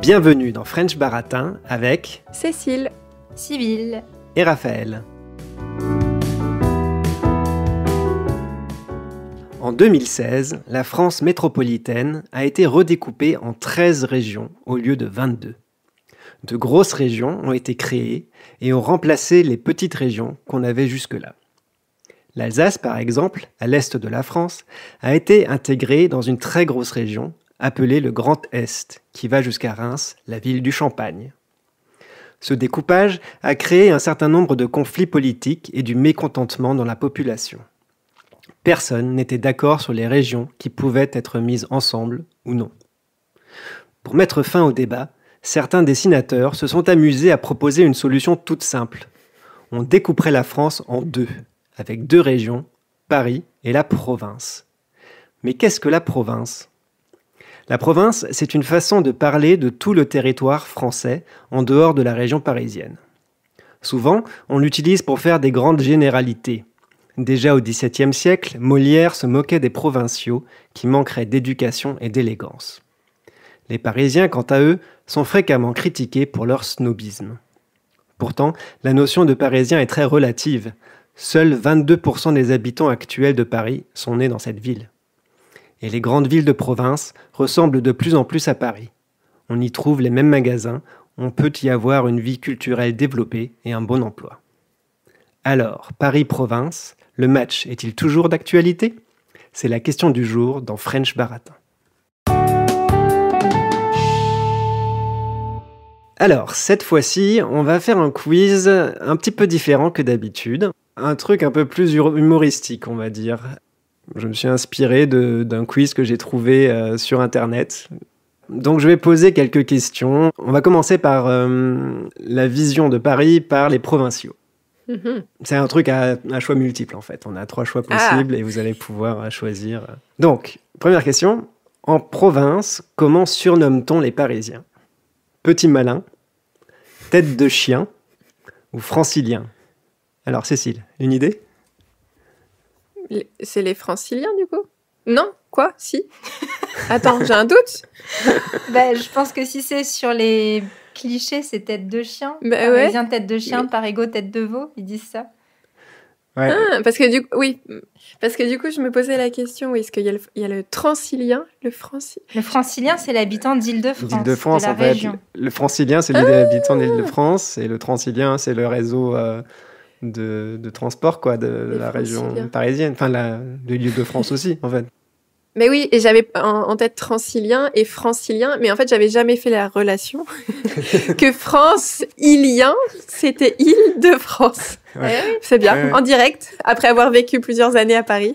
Bienvenue dans French Baratin avec Cécile, Sibylle et Raphaël. En 2016, la France métropolitaine a été redécoupée en 13 régions au lieu de 22. De grosses régions ont été créées et ont remplacé les petites régions qu'on avait jusque-là. L'Alsace, par exemple, à l'est de la France, a été intégrée dans une très grosse région appelée le Grand Est, qui va jusqu'à Reims, la ville du Champagne. Ce découpage a créé un certain nombre de conflits politiques et du mécontentement dans la population. Personne n'était d'accord sur les régions qui pouvaient être mises ensemble ou non. Pour mettre fin au débat, certains dessinateurs se sont amusés à proposer une solution toute simple. On découperait la France en deux, avec deux régions, Paris et la province. Mais qu'est-ce que la province ? La province, c'est une façon de parler de tout le territoire français en dehors de la région parisienne. Souvent, on l'utilise pour faire des grandes généralités. Déjà au XVIIe siècle, Molière se moquait des provinciaux qui manqueraient d'éducation et d'élégance. Les Parisiens, quant à eux, sont fréquemment critiqués pour leur snobisme. Pourtant, la notion de Parisien est très relative. Seuls 22% des habitants actuels de Paris sont nés dans cette ville. Et les grandes villes de province ressemblent de plus en plus à Paris. On y trouve les mêmes magasins, on peut y avoir une vie culturelle développée et un bon emploi. Alors, Paris-Province, le match est-il toujours d'actualité ? C'est la question du jour dans French Baratin. Alors, cette fois-ci, on va faire un quiz un petit peu différent que d'habitude. Un truc un peu plus humoristique, on va dire. Je me suis inspiré d'un quiz que j'ai trouvé sur Internet. Donc je vais poser quelques questions. On va commencer par la vision de Paris par les provinciaux. C'est un truc à choix multiples en fait. On a 3 choix possibles et vous allez pouvoir choisir. Donc, première question. En province, comment surnomme-t-on les Parisiens ? Petit malin, tête de chien ou francilien ? Alors Cécile, une idée ? C'est les franciliens du coup ? Non ? Quoi ? Si ? Attends, j'ai un doute. Je pense que si c'est sur les clichés, c'est tête de chien. Parisien, tête de chien, Parigot, tête de veau. Ils disent ça. Ouais. Parce que du coup, je me posais la question, est-ce qu'il y a le transilien, le francilien ? Le francilien, c'est l'habitant d'Île-de-France, d'Île-de-France, de la en fait. région. Le francilien, c'est l'habitant d'Île-de-France et le transilien, c'est le réseau de transport quoi, de la région parisienne. Enfin, de l'Île-de-France aussi, en fait. Mais oui, et j'avais en tête transilien et francilien, mais en fait, j'avais jamais fait la relation que francilien, c'était Île-de-France. Ouais. C'est bien, en direct, après avoir vécu plusieurs années à Paris.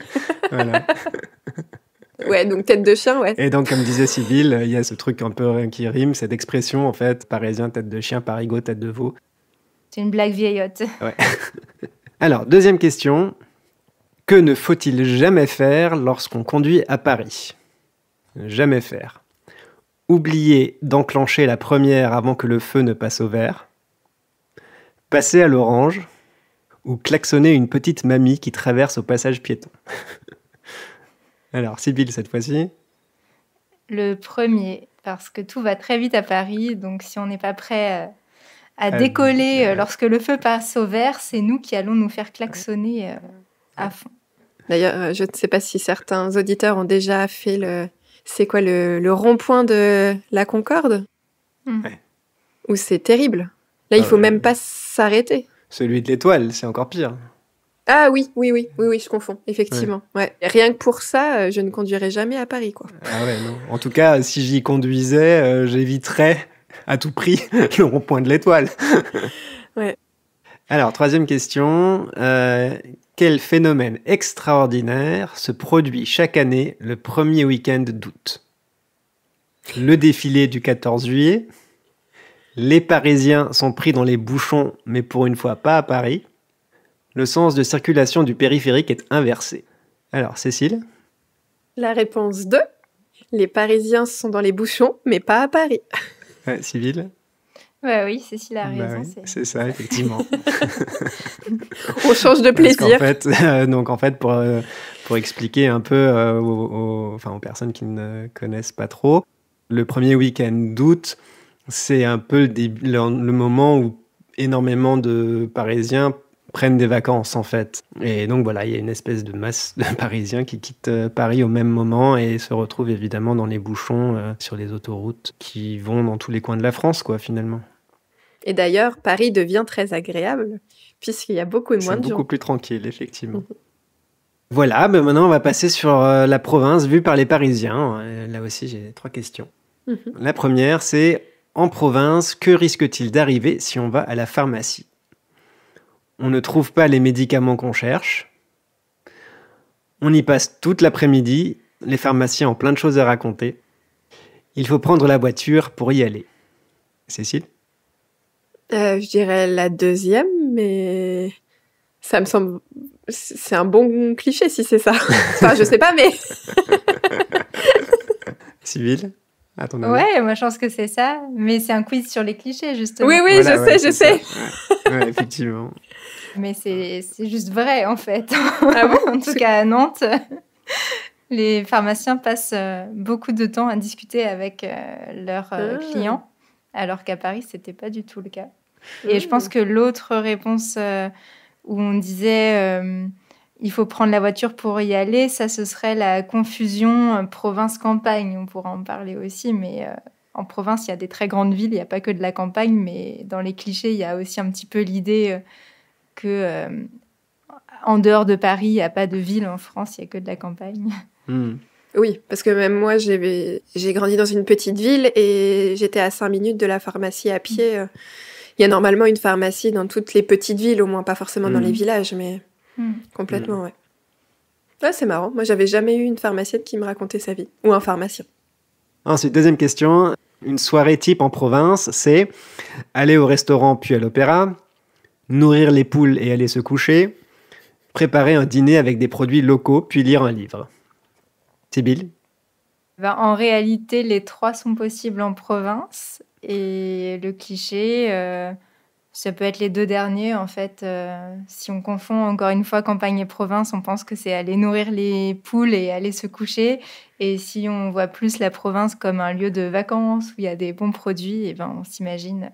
Voilà. Ouais, donc tête de chien, ouais. Et donc, comme disait Sibylle, il y a ce truc un peu qui rime, cette expression, en fait, parisien, tête de chien, parigot, tête de veau. C'est une blague vieillotte. Ouais. Alors, deuxième question. Que ne faut-il jamais faire lorsqu'on conduit à Paris ? Jamais faire. Oublier d'enclencher la première avant que le feu ne passe au vert. Passer à l'orange. Ou klaxonner une petite mamie qui traverse au passage piéton. Alors, Sibylle, cette fois-ci ? Le premier, parce que tout va très vite à Paris, donc si on n'est pas prêt à décoller lorsque le feu passe au vert, c'est nous qui allons nous faire klaxonner à fond. D'ailleurs, je ne sais pas si certains auditeurs ont déjà fait le rond-point de la Concorde, où c'est terrible. Là, il faut même pas s'arrêter. Celui de l'Étoile, c'est encore pire. Ah oui, je confonds, effectivement. Ouais. Rien que pour ça, je ne conduirai jamais à Paris, quoi. Ah ouais, non. En tout cas, si j'y conduisais, j'éviterais à tout prix le rond-point de l'Étoile. Ouais. Alors, troisième question. Quel phénomène extraordinaire se produit chaque année le premier week-end d'août ? Le défilé du 14 juillet. Les Parisiens sont pris dans les bouchons, mais pour une fois pas à Paris. Le sens de circulation du périphérique est inversé. Alors, Cécile ? La réponse 2. Les Parisiens sont dans les bouchons, mais pas à Paris. Ouais, Sibylle ? Oui, Cécile a raison. Oui, c'est ça, effectivement. On change de plaisir. En fait, pour expliquer un peu aux personnes qui ne connaissent pas trop, le premier week-end d'août, C'est un peu le moment où énormément de Parisiens prennent des vacances, en fait. Et donc, voilà, il y a une espèce de masse de Parisiens qui quittent Paris au même moment et se retrouvent évidemment dans les bouchons sur les autoroutes qui vont dans tous les coins de la France, quoi, finalement. Et d'ailleurs, Paris devient très agréable puisqu'il y a beaucoup moins de gens. C'est beaucoup plus tranquille, effectivement. Voilà, maintenant, on va passer sur la province vue par les Parisiens. Là aussi, j'ai 3 questions. La première, c'est en province, que risque-t-il d'arriver si on va à la pharmacie ? On ne trouve pas les médicaments qu'on cherche. On y passe toute l'après-midi, les pharmaciens ont plein de choses à raconter. Il faut prendre la voiture pour y aller. Cécile ? Je dirais la deuxième, mais ça me semble... C'est un bon cliché si c'est ça. Enfin, je sais pas, mais... Civile ? Ouais, moi je pense que c'est ça. Mais c'est un quiz sur les clichés, justement. Oui, voilà, je sais. Ouais, effectivement. Mais c'est juste vrai, en fait. Ah bon ? En tout cas, à Nantes, les pharmaciens passent beaucoup de temps à discuter avec leurs clients, alors qu'à Paris, c'était pas du tout le cas. Et je pense que l'autre réponse où on disait il faut prendre la voiture pour y aller, ça, ce serait la confusion province-campagne. On pourra en parler aussi, mais... En province, il y a des très grandes villes, il n'y a pas que de la campagne, mais dans les clichés, il y a aussi un petit peu l'idée que en dehors de Paris, il n'y a pas de ville en France, il n'y a que de la campagne. Oui, parce que même moi, j'ai grandi dans une petite ville et j'étais à 5 minutes de la pharmacie à pied. Il y a normalement une pharmacie dans toutes les petites villes, au moins pas forcément dans les villages, mais complètement, ouais. Ouais, c'est marrant. Moi, j'avais jamais eu une pharmacienne qui me racontait sa vie, ou un pharmacien. Ensuite, deuxième question. Une soirée type en province, c'est aller au restaurant puis à l'opéra, nourrir les poules et aller se coucher, préparer un dîner avec des produits locaux puis lire un livre. Sybille ? En réalité, les 3 sont possibles en province. Et le cliché, ça peut être les 2 derniers. En fait, si on confond encore une fois campagne et province, on pense que c'est aller nourrir les poules et aller se coucher. Et si on voit plus la province comme un lieu de vacances où il y a des bons produits, on s'imagine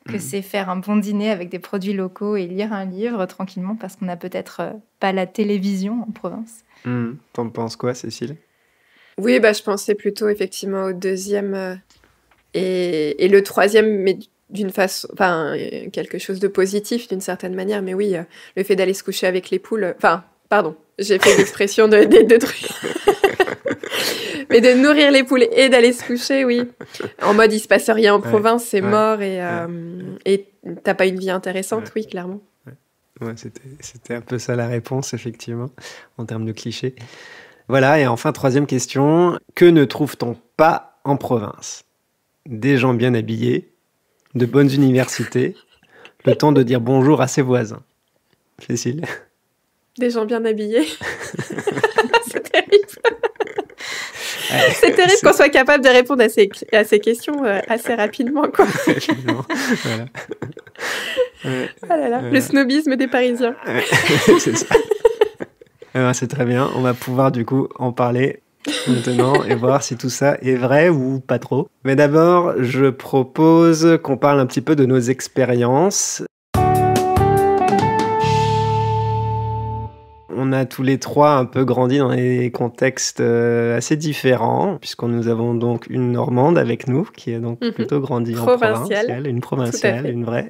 que c'est faire un bon dîner avec des produits locaux et lire un livre tranquillement parce qu'on n'a peut-être pas la télévision en province. T'en penses quoi, Cécile ? Oui, je pensais plutôt effectivement au deuxième et le troisième, mais d'une façon, enfin, quelque chose de positif d'une certaine manière. Mais oui, le fait d'aller se coucher avec les poules, enfin, pardon, j'ai fait l'expression des 2 trucs. Mais de nourrir les poules et d'aller se coucher, oui. En mode, il se passe rien en province, c'est mort et t'as pas une vie intéressante, oui, clairement. Ouais, c'était un peu ça la réponse, effectivement, en termes de clichés. Voilà, et enfin, 3e question. Que ne trouve-t-on pas en province ? Des gens bien habillés, de bonnes universités, le temps de dire bonjour à ses voisins. Cécile ? Des gens bien habillés. C'est terrible. C'est terrible qu'on soit capable de répondre à ces questions assez rapidement, quoi. Voilà. Ah là là, le snobisme des Parisiens. C'est ça. C'est très bien. On va pouvoir du coup en parler maintenant et voir si tout ça est vrai ou pas trop. Mais d'abord, je propose qu'on parle un petit peu de nos expériences. On a tous les 3 un peu grandi dans des contextes assez différents, puisqu'on nous avons donc une Normande avec nous, qui a donc plutôt grandi en provinciale, une provinciale, une vraie.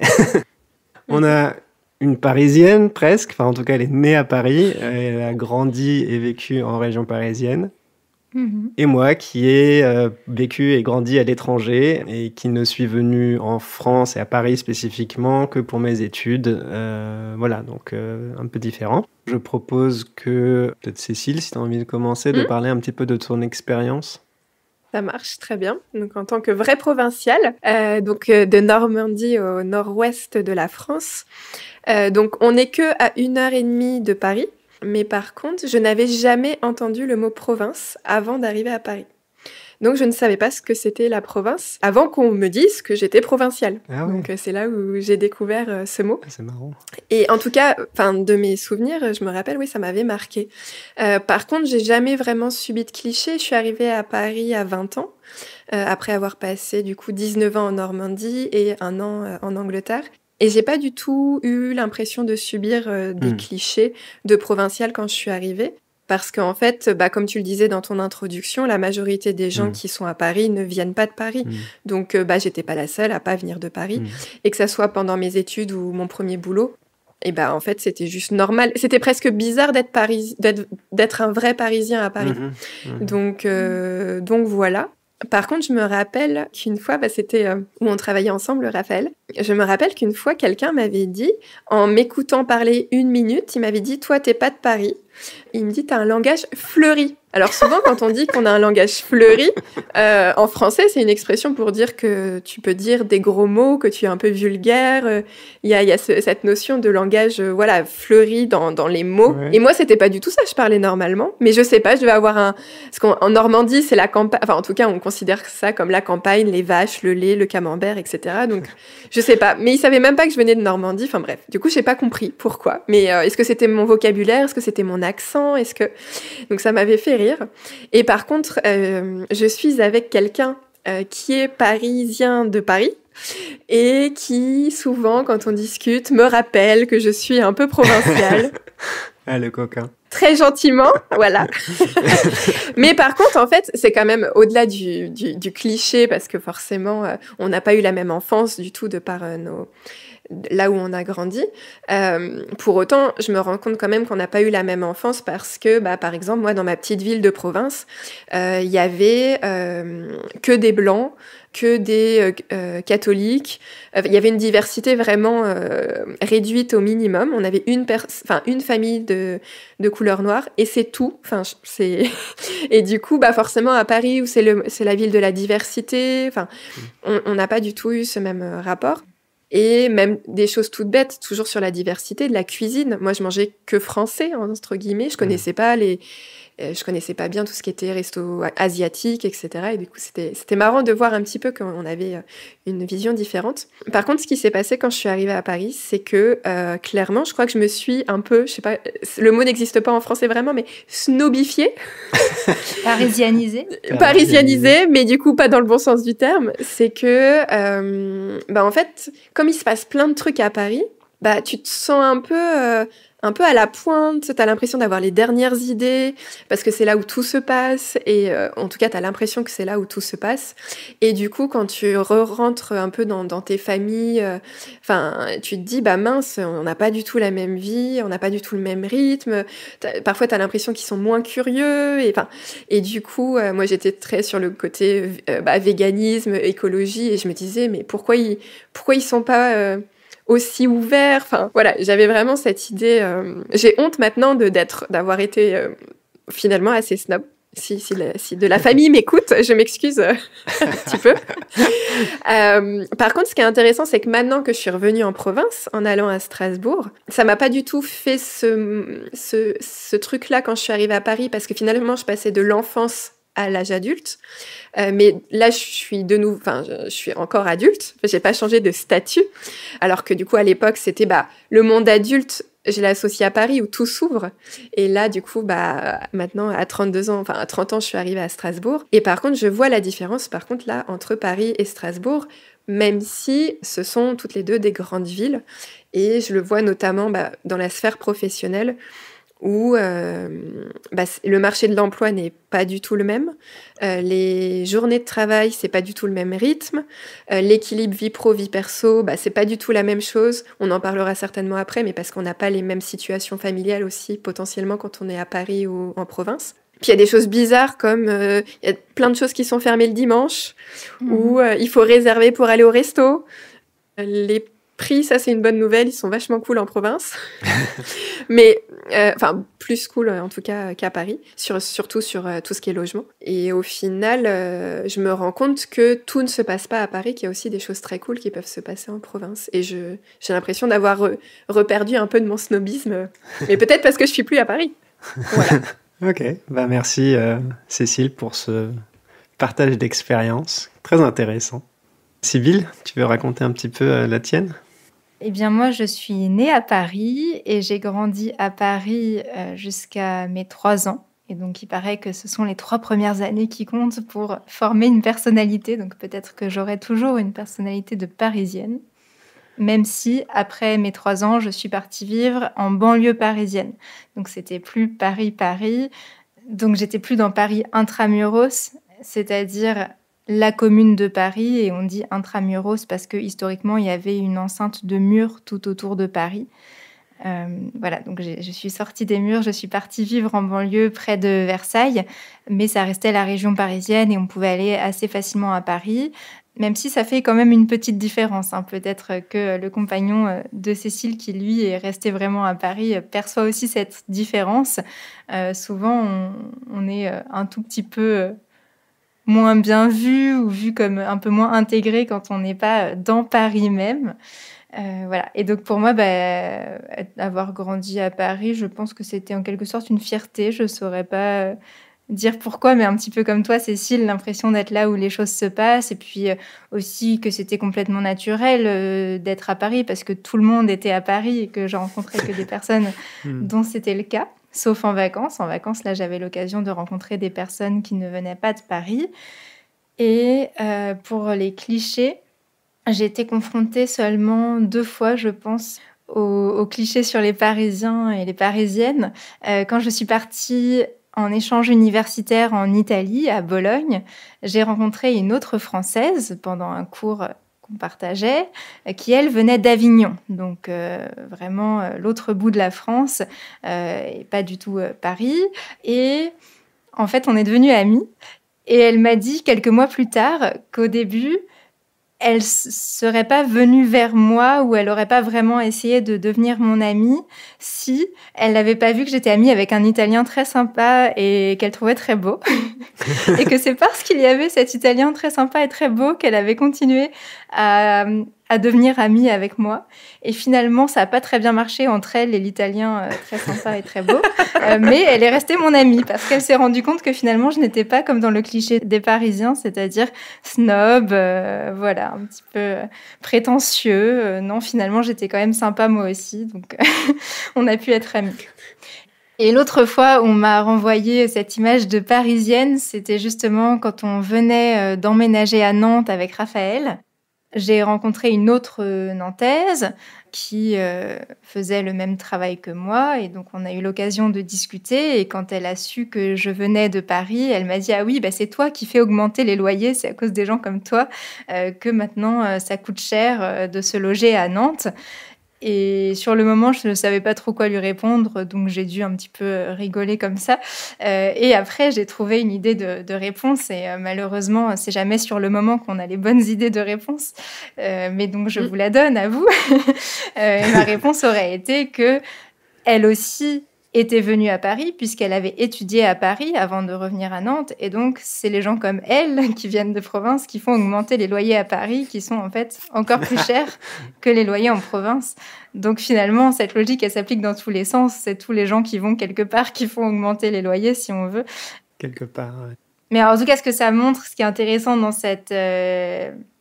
On a une Parisienne presque, enfin en tout cas elle est née à Paris, elle a grandi et vécu en région parisienne. Et moi qui ai vécu et grandi à l'étranger et qui ne suis venu en France et à Paris spécifiquement que pour mes études. Voilà, donc un peu différent. Je propose que, peut-être Cécile, si tu as envie de commencer, de parler un petit peu de ton expérience. Ça marche très bien. Donc, en tant que vraie provinciale, de Normandie au nord-ouest de la France. Donc, on n'est que à 1h30 de Paris. Mais par contre, je n'avais jamais entendu le mot province avant d'arriver à Paris. Donc je ne savais pas ce que c'était la province avant qu'on me dise que j'étais provinciale. Ah ouais. Donc c'est là où j'ai découvert ce mot. C'est marrant. Et en tout cas, de mes souvenirs, je me rappelle, oui, ça m'avait marqué. Par contre, j'ai jamais vraiment subi de clichés. Je suis arrivée à Paris à 20 ans, après avoir passé du coup 19 ans en Normandie et 1 an en Angleterre. Et j'ai pas du tout eu l'impression de subir des clichés de provinciale quand je suis arrivée. Parce qu'en fait, comme tu le disais dans ton introduction, la majorité des gens qui sont à Paris ne viennent pas de Paris. Donc, j'étais pas la seule à pas venir de Paris. Et que ça soit pendant mes études ou mon premier boulot, et en fait, c'était juste normal. C'était presque bizarre d'être un vrai Parisien à Paris. Donc voilà. Par contre, je me rappelle qu'une fois, c'était où on travaillait ensemble, Raphaël. Je me rappelle qu'une fois, quelqu'un m'avait dit, en m'écoutant parler 1 minute, il m'avait dit « Toi, t'es pas de Paris ». Il me dit « T'as un langage fleuri ». Alors souvent, quand on dit qu'on a un langage fleuri, en français, c'est une expression pour dire que tu peux dire des gros mots, que tu es un peu vulgaire. Il y a cette notion de langage fleuri dans les mots. Ouais. Et moi, c'était pas du tout ça. Je parlais normalement. Mais je sais pas, je devais avoir parce qu'en Normandie, c'est la campagne. Enfin, en tout cas, on considère ça comme la campagne, les vaches, le lait, le camembert, etc. Donc, je sais pas. Mais ils savaient même pas que je venais de Normandie. Enfin bref. Du coup, j'ai pas compris pourquoi. Mais est-ce que c'était mon vocabulaire? Est-ce que c'était mon accent? Donc, ça m'avait fait rire. Et par contre, je suis avec quelqu'un qui est parisien de Paris et qui, souvent, quand on discute, me rappelle que je suis un peu provinciale. Ah, le coquin. Très gentiment, voilà. Mais par contre, en fait, c'est quand même au-delà du cliché, parce que forcément, on n'a pas eu la même enfance du tout de par là où on a grandi. Pour autant, je me rends compte quand même qu'on n'a pas eu la même enfance parce que, par exemple, moi, dans ma petite ville de province, il y avait que des blancs, que des catholiques. Il y avait une diversité vraiment réduite au minimum. On avait une famille de couleur noire et c'est tout. Et du coup, forcément, à Paris, où c'est la ville de la diversité, on n'a pas du tout eu ce même rapport. Et même des choses toutes bêtes, toujours sur la diversité de la cuisine. Moi, je mangeais que français, entre guillemets. Je connaissais pas bien tout ce qui était resto asiatique, etc. Et du coup, c'était marrant de voir un petit peu qu'on avait une vision différente. Par contre, ce qui s'est passé quand je suis arrivée à Paris, c'est que clairement, je crois que je me suis un peu, je sais pas, le mot n'existe pas en français vraiment, mais snobifiée. Parisianisée, mais du coup, pas dans le bon sens du terme. C'est que, en fait, comme il se passe plein de trucs à Paris, tu te sens un peu à la pointe, t'as l'impression d'avoir les dernières idées, parce que c'est là où tout se passe, et en tout cas, t'as l'impression que c'est là où tout se passe. Et du coup, quand tu rentres un peu dans tes familles, tu te dis, mince, on n'a pas du tout la même vie, on n'a pas du tout le même rythme, parfois t'as l'impression qu'ils sont moins curieux, et du coup, moi j'étais très sur le côté véganisme, écologie, et je me disais, mais pourquoi ils sont pas... aussi ouvert, j'avais vraiment cette idée. J'ai honte maintenant d'avoir été finalement assez snob. Si de la famille m'écoute, je m'excuse un petit peu. Par contre, ce qui est intéressant, c'est que maintenant que je suis revenue en province, en allant à Strasbourg, ça m'a pas du tout fait ce truc-là quand je suis arrivée à Paris, parce que finalement, je passais de l'enfance à l'âge adulte, mais là je suis encore adulte, j'ai pas changé de statut, alors que du coup à l'époque c'était le monde adulte, je l'ai associé à Paris où tout s'ouvre, et là du coup maintenant à 32 ans, à 30 ans je suis arrivée à Strasbourg, et par contre je vois la différence là entre Paris et Strasbourg, même si ce sont toutes les deux des grandes villes, et je le vois notamment dans la sphère professionnelle, où le marché de l'emploi n'est pas du tout le même, les journées de travail, c'est pas du tout le même rythme, l'équilibre vie pro, vie perso, c'est pas du tout la même chose, on en parlera certainement après, mais parce qu'on n'a pas les mêmes situations familiales aussi, potentiellement, quand on est à Paris ou en province. Puis il y a des choses bizarres comme il y a plein de choses qui sont fermées le dimanche, ou il faut réserver pour aller au resto. Les prix, ça c'est une bonne nouvelle, ils sont vachement cool en province. Mais plus cool en tout cas qu'à Paris, surtout sur tout ce qui est logement. Et au final, je me rends compte que tout ne se passe pas à Paris, qu'il y a aussi des choses très cool qui peuvent se passer en province. Et j'ai l'impression d'avoir reperdu un peu de mon snobisme, mais peut-être parce que je suis plus à Paris. Voilà. Ok, merci Cécile pour ce partage d'expérience, très intéressant. Sybille, tu veux raconter un petit peu la tienne ? Eh bien, moi, je suis née à Paris et j'ai grandi à Paris jusqu'à mes 3 ans. Et donc, il paraît que ce sont les 3 premières années qui comptent pour former une personnalité. Donc, peut-être que j'aurai toujours une personnalité de Parisienne. Même si, après mes 3 ans, je suis partie vivre en banlieue parisienne. Donc, c'était plus Paris-Paris. Donc, j'étais plus dans Paris intramuros, c'est-à-dire la commune de Paris, et on dit intramuros parce que historiquement il y avait une enceinte de murs tout autour de Paris. Voilà, donc je suis sortie des murs, je suis partie vivre en banlieue près de Versailles, mais ça restait la région parisienne et on pouvait aller assez facilement à Paris, même si ça fait quand même une petite différence. Peut-être que le compagnon de Cécile, qui lui est resté vraiment à Paris, perçoit aussi cette différence. Souvent, on est un tout petit peu moins bien vu ou vu comme un peu moins intégré quand on n'est pas dans Paris même. Voilà. Et donc pour moi, avoir grandi à Paris, je pense que c'était en quelque sorte une fierté. Je ne saurais pas dire pourquoi, mais un petit peu comme toi, Cécile, l'impression d'être là où les choses se passent, et puis aussi que c'était complètement naturel d'être à Paris parce que tout le monde était à Paris et que je rencontrais que des personnes dont c'était le cas. Sauf en vacances. En vacances, là, j'avais l'occasion de rencontrer des personnes qui ne venaient pas de Paris. Et pour les clichés, j'ai été confrontée seulement 2 fois, je pense, aux clichés sur les Parisiens et les Parisiennes. Quand je suis partie en échange universitaire en Italie, à Bologne, j'ai rencontré une autre Française pendant un cours qu'on partageait, qui, elle, venait d'Avignon, donc vraiment l'autre bout de la France, et pas du tout Paris. Et en fait, on est devenus amies, et elle m'a dit quelques mois plus tard qu'au début, elle ne serait pas venue vers moi ou elle n'aurait pas vraiment essayé de devenir mon amie si elle n'avait pas vu que j'étais amie avec un Italien très sympa et qu'elle trouvait très beau. Et que c'est parce qu'il y avait cet Italien très sympa et très beau qu'elle avait continué à devenir amie avec moi. Et finalement, ça n'a pas très bien marché entre elle et l'Italien très sympa et très beau. Mais elle est restée mon amie parce qu'elle s'est rendue compte que finalement, je n'étais pas comme dans le cliché des Parisiens, c'est-à-dire snob, voilà, un petit peu prétentieux. Non, finalement, j'étais quand même sympa moi aussi. Donc, on a pu être amis. Et l'autre fois, on m'a renvoyé cette image de Parisienne, c'était justement quand on venait d'emménager à Nantes avec Raphaël. J'ai rencontré une autre Nantaise qui faisait le même travail que moi, et donc on a eu l'occasion de discuter, et quand elle a su que je venais de Paris, elle m'a dit « Ah oui, c'est toi qui fais augmenter les loyers, c'est à cause des gens comme toi que maintenant ça coûte cher de se loger à Nantes ». Et sur le moment, je ne savais pas trop quoi lui répondre, donc j'ai dû un petit peu rigoler comme ça. Et après, j'ai trouvé une idée de réponse, et malheureusement, c'est jamais sur le moment qu'on a les bonnes idées de réponse. Mais donc, je vous la donne à vous. Ma réponse aurait été que elle aussi était venue à Paris, puisqu'elle avait étudié à Paris avant de revenir à Nantes. Et donc, c'est les gens comme elle, qui viennent de province, qui font augmenter les loyers à Paris, qui sont en fait encore plus chers que les loyers en province. Donc finalement, cette logique, elle s'applique dans tous les sens. C'est tous les gens qui vont quelque part qui font augmenter les loyers, si on veut. Quelque part, ouais. Mais alors, en tout cas, ce que ça montre, ce qui est intéressant dans cette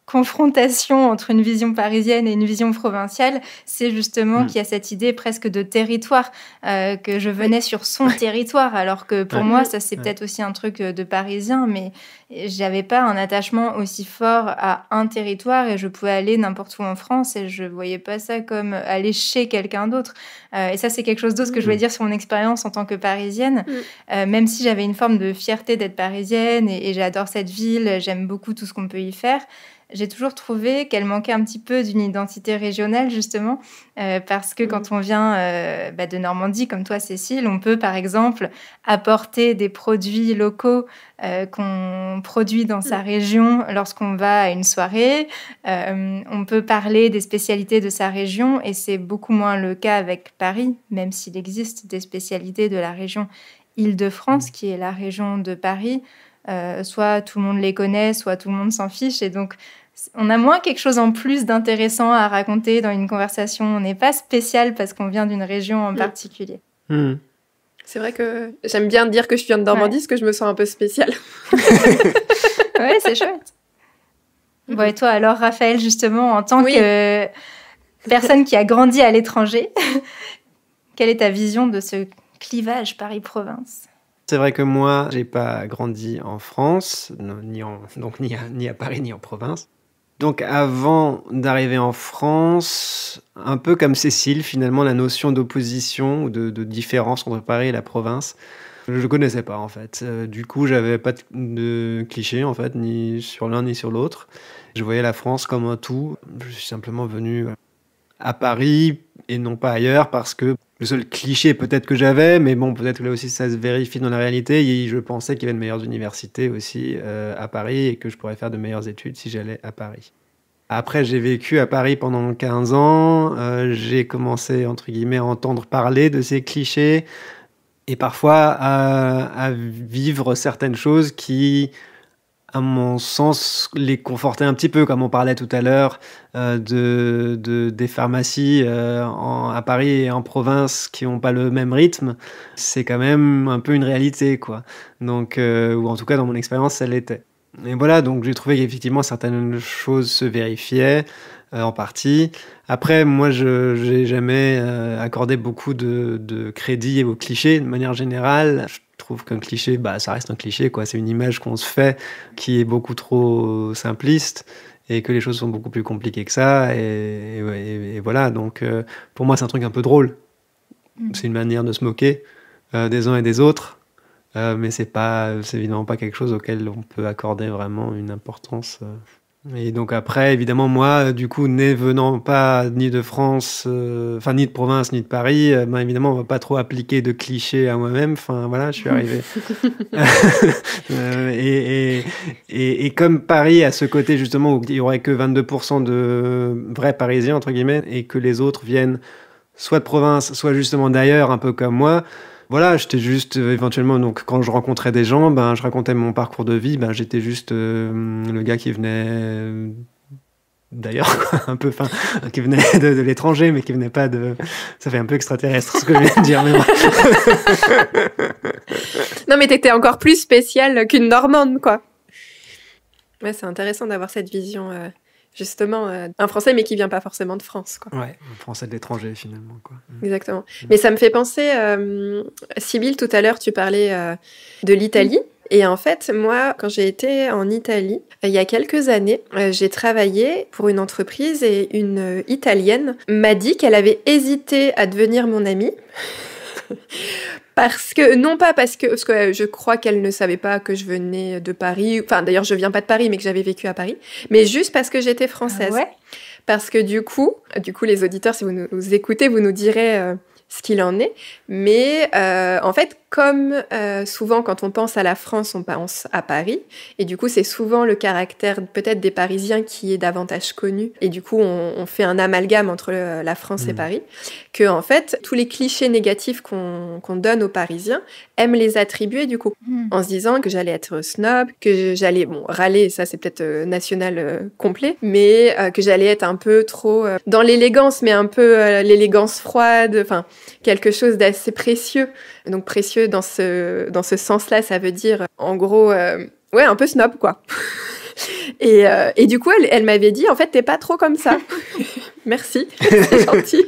confrontation entre une vision parisienne et une vision provinciale, c'est justement qu'il y a cette idée presque de territoire, que je venais sur son territoire, alors que pour moi, ça c'est peut-être aussi un truc de parisien, mais j'avais pas un attachement aussi fort à un territoire, et je pouvais aller n'importe où en France et je voyais pas ça comme aller chez quelqu'un d'autre. Et ça, c'est quelque chose d'autre que je voulais dire sur mon expérience en tant que parisienne, même si j'avais une forme de fierté d'être parisienne, et j'adore cette ville, j'aime beaucoup tout ce qu'on peut y faire. J'ai toujours trouvé qu'elle manquait un petit peu d'une identité régionale, justement, parce que quand on vient de Normandie, comme toi, Cécile, on peut, par exemple, apporter des produits locaux qu'on produit dans sa région lorsqu'on va à une soirée. On peut parler des spécialités de sa région, et c'est beaucoup moins le cas avec Paris, même s'il existe des spécialités de la région Île-de-France, qui est la région de Paris. Soit tout le monde les connaît, soit tout le monde s'en fiche, et donc on a moins quelque chose en plus d'intéressant à raconter dans une conversation. On n'est pas spécial parce qu'on vient d'une région en particulier. C'est vrai que j'aime bien dire que je viens de Normandie, parce que je me sens un peu spéciale. Ouais, c'est chouette. Bon, et toi alors, Raphaël, justement, en tant que personne qui a grandi à l'étranger, quelle est ta vision de ce clivage Paris-Province ? C'est vrai que moi, j'ai pas grandi en France, ni à Paris, ni en province. Donc avant d'arriver en France, un peu comme Cécile, finalement, la notion d'opposition ou de différence entre Paris et la province, je ne connaissais pas en fait. Du coup, j'avais pas de clichés en fait, ni sur l'un ni sur l'autre. Je voyais la France comme un tout. Je suis simplement venu à Paris et non pas ailleurs parce que le seul cliché peut-être que j'avais, mais bon, peut-être que là aussi ça se vérifie dans la réalité, et je pensais qu'il y avait de meilleures universités aussi à Paris et que je pourrais faire de meilleures études si j'allais à Paris. Après, j'ai vécu à Paris pendant 15 ans, j'ai commencé, entre guillemets, à entendre parler de ces clichés et parfois à vivre certaines choses qui, à mon sens, les confortaient un petit peu, comme on parlait tout à l'heure des pharmacies à Paris et en province qui n'ont pas le même rythme. C'est quand même un peu une réalité, quoi. Donc, ou en tout cas, dans mon expérience, ça l'était. Et voilà, donc j'ai trouvé qu'effectivement certaines choses se vérifiaient en partie. Après, moi, je n'ai jamais accordé beaucoup de crédit aux clichés de manière générale. Je trouve qu'un cliché, ça reste un cliché, quoi. C'est une image qu'on se fait qui est beaucoup trop simpliste et que les choses sont beaucoup plus compliquées que ça. Et voilà, donc pour moi, c'est un truc un peu drôle. C'est une manière de se moquer des uns et des autres. Mais c'est évidemment pas quelque chose auquel on peut accorder vraiment une importance. Et donc après, évidemment, moi, du coup, venant pas ni de France, ni de province, ni de Paris, évidemment, on va pas trop appliquer de clichés à moi-même. Enfin, voilà, je suis arrivé. Et comme Paris a ce côté, justement, où il y aurait que 22% de vrais Parisiens, entre guillemets, et que les autres viennent soit de province, soit justement d'ailleurs, un peu comme moi. Voilà, j'étais juste éventuellement, donc quand je rencontrais des gens, je racontais mon parcours de vie, j'étais juste le gars qui venait d'ailleurs, quoi, un peu, qui venait de l'étranger, mais qui venait pas de... Ça fait un peu extraterrestre ce que je viens de dire, mais bon. Non, mais t'étais encore plus spéciale qu'une Normande, quoi. Ouais, c'est intéressant d'avoir cette vision... Justement, un Français, mais qui vient pas forcément de France, quoi. Ouais, un Français de l'étranger, finalement, quoi. Exactement. Mais ça me fait penser, Sybille, tout à l'heure, tu parlais de l'Italie. Et en fait, moi, quand j'ai été en Italie, il y a quelques années, j'ai travaillé pour une entreprise et une Italienne m'a dit qu'elle avait hésité à devenir mon amie. Parce que je crois qu'elle ne savait pas que je venais de Paris. Enfin, d'ailleurs, je viens pas de Paris, mais que j'avais vécu à Paris. Mais juste parce que j'étais française. Ah ouais. Parce que du coup, les auditeurs, si vous nous écoutez, vous nous direz ce qu'il en est. Mais en fait, comme souvent quand on pense à la France, on pense à Paris. Et du coup, c'est souvent le caractère peut-être des Parisiens qui est davantage connu. Et du coup, on fait un amalgame entre la France et Paris. Que en fait, tous les clichés négatifs qu'on donne aux Parisiens aiment les attribuer du coup. En se disant que j'allais être snob, que j'allais, râler, ça c'est peut-être national complet, mais que j'allais être un peu trop dans l'élégance, mais un peu l'élégance froide, enfin quelque chose d'assez précieux. Donc précieux dans ce sens-là, ça veut dire en gros, un peu snob quoi. Et du coup, elle m'avait dit, en fait, t'es pas trop comme ça. Merci, c'est gentil.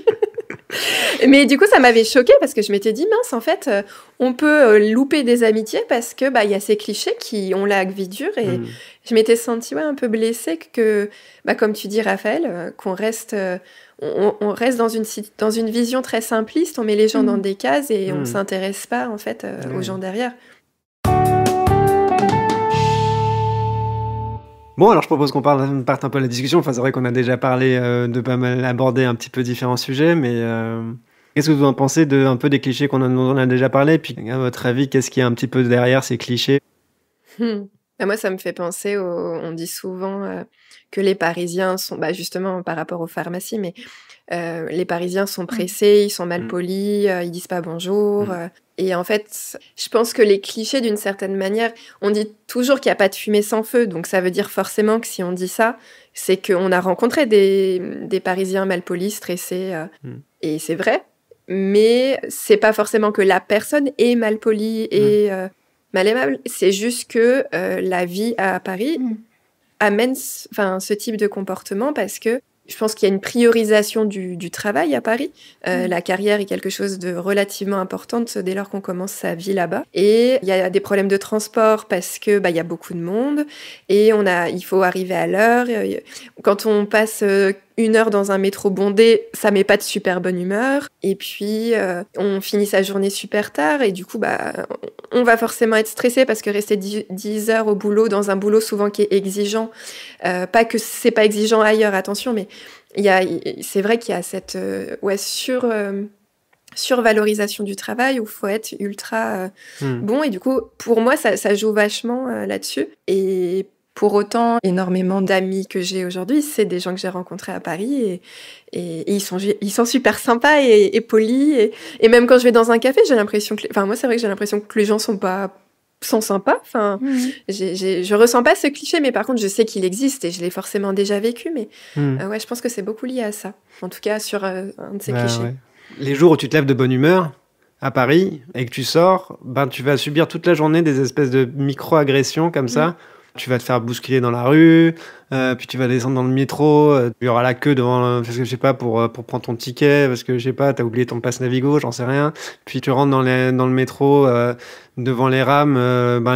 Mais du coup, ça m'avait choquée parce que je m'étais dit, mince, en fait, on peut louper des amitiés parce que y a ces clichés qui ont la vie dure. Et je m'étais sentie un peu blessée que, comme tu dis, Raphaël, qu'on reste... On reste dans une vision très simpliste, on met les gens dans des cases et on ne s'intéresse pas en fait aux gens derrière. Bon, alors je propose qu'on parte un peu à la discussion. Enfin, c'est vrai qu'on a déjà parlé de pas mal aborder un petit peu différents sujets, mais qu'est-ce que vous en pensez un peu des clichés dont on a déjà parlé? Puis à votre avis, qu'est-ce qu'il y a un petit peu derrière ces clichés? Moi, ça me fait penser on dit souvent que les Parisiens sont, justement par rapport aux pharmacies, mais les Parisiens sont pressés, ils sont mal polis, ils disent pas bonjour. Et en fait, je pense que les clichés, d'une certaine manière, on dit toujours qu'il n'y a pas de fumée sans feu. Donc ça veut dire forcément que si on dit ça, c'est qu'on a rencontré des Parisiens mal polis, stressés. Et c'est vrai. Mais c'est pas forcément que la personne est mal polie et mal aimable. C'est juste que la vie à Paris amène ce type de comportement parce que je pense qu'il y a une priorisation du travail à Paris. La carrière est quelque chose de relativement important dès lors qu'on commence sa vie là-bas. Et il y a des problèmes de transport parce que il y a beaucoup de monde et il faut arriver à l'heure. Quand on passe 1 heure dans un métro bondé, ça met pas de super bonne humeur. Et puis, on finit sa journée super tard et du coup, on va forcément être stressé parce que rester 10 heures au boulot, dans un boulot souvent qui est exigeant, pas que c'est pas exigeant ailleurs, attention, mais c'est vrai qu'il y a cette survalorisation du travail où il faut être ultra bon. Et du coup, pour moi, ça joue vachement là-dessus. Et pour autant, énormément d'amis que j'ai aujourd'hui, c'est des gens que j'ai rencontrés à Paris et ils sont super sympas et polis. Et même quand je vais dans un café, j'ai l'impression que... Enfin, moi, c'est vrai que j'ai l'impression que les gens sont sympas. Enfin, je ressens pas ce cliché, mais par contre, je sais qu'il existe et je l'ai forcément déjà vécu. Mais je pense que c'est beaucoup lié à ça. En tout cas, sur un de ces clichés. Ouais. Les jours où tu te lèves de bonne humeur à Paris et que tu sors, tu vas subir toute la journée des espèces de micro-agressions comme ça. Tu vas te faire bousculer dans la rue, puis tu vas descendre dans le métro, il y aura la queue devant, parce que je sais pas, pour prendre ton ticket, parce que je sais pas, t'as oublié ton passe Navigo, j'en sais rien. Puis tu rentres dans le métro, devant les rames,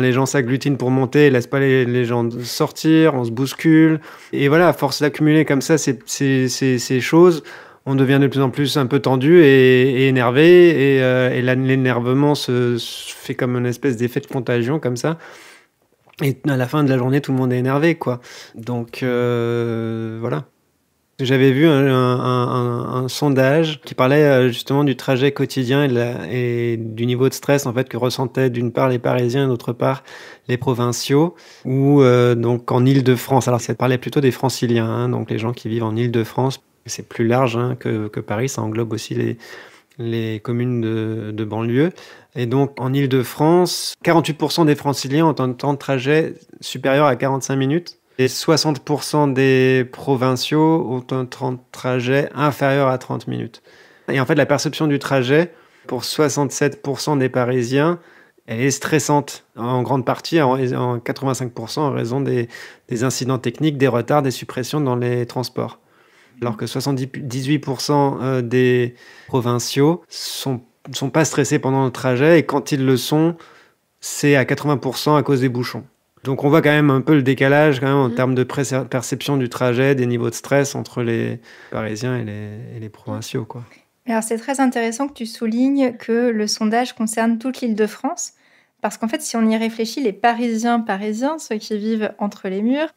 les gens s'agglutinent pour monter, ils laissent pas les gens sortir, on se bouscule. Et voilà, à force d'accumuler comme ça ces choses, on devient de plus en plus un peu tendu et énervé, et l'énervement se fait comme une espèce d'effet de contagion comme ça. Et à la fin de la journée, tout le monde est énervé, quoi. Donc, voilà. J'avais vu un sondage qui parlait justement du trajet quotidien et du niveau de stress en fait que ressentaient d'une part les Parisiens et d'autre part les provinciaux, ou donc en Île-de-France. Alors ça parlait plutôt des Franciliens, donc les gens qui vivent en Île-de-France. C'est plus large que Paris, ça englobe aussi les communes de banlieue. Et donc, en Île-de-France, 48% des Franciliens ont un temps de trajet supérieur à 45 minutes et 60% des provinciaux ont un temps de trajet inférieur à 30 minutes. Et en fait, la perception du trajet, pour 67% des Parisiens, elle est stressante, en grande partie, en 85% en raison des incidents techniques, des retards, des suppressions dans les transports. Alors que 78% des provinciaux sont pas stressés pendant le trajet, et quand ils le sont, c'est à 80% à cause des bouchons. Donc on voit quand même un peu le décalage quand même en termes de perception du trajet, des niveaux de stress entre les Parisiens et les provinciaux, quoi. Alors c'est très intéressant que tu soulignes que le sondage concerne toute l'Île-de-France, parce qu'en fait si on y réfléchit, les Parisiens, ceux qui vivent entre les murs,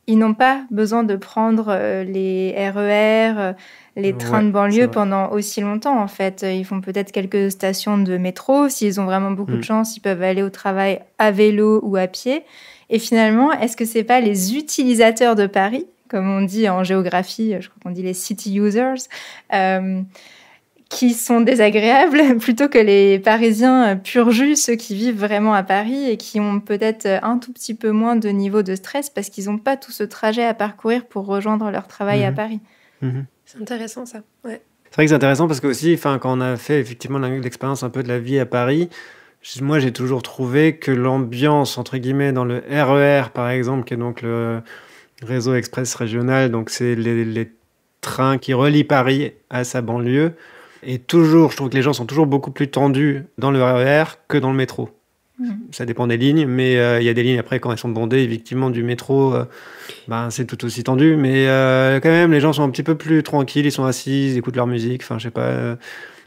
ils n'ont pas besoin de prendre les RER, les trains de banlieue pendant aussi longtemps, en fait. Ils font peut-être quelques stations de métro. S'ils ont vraiment beaucoup de chance, ils peuvent aller au travail à vélo ou à pied. Et finalement, est-ce que c'est pas les utilisateurs de Paris, comme on dit en géographie, je crois qu'on dit les city users, qui sont désagréables plutôt que les Parisiens pur jus, ceux qui vivent vraiment à Paris et qui ont peut-être un tout petit peu moins de niveau de stress parce qu'ils n'ont pas tout ce trajet à parcourir pour rejoindre leur travail à Paris. C'est intéressant ça, ouais. C'est vrai que c'est intéressant parce que aussi, quand on a fait effectivement l'expérience un peu de la vie à Paris, moi j'ai toujours trouvé que l'ambiance, entre guillemets, dans le RER par exemple, qui est donc le réseau express régional, donc c'est les trains qui relient Paris à sa banlieue, et toujours, je trouve que les gens sont toujours beaucoup plus tendus dans le RER que dans le métro. Ça dépend des lignes, mais il y a des lignes après quand elles sont bondées, effectivement du métro, c'est tout aussi tendu, mais quand même les gens sont un petit peu plus tranquilles, ils sont assis, ils écoutent leur musique, je sais pas.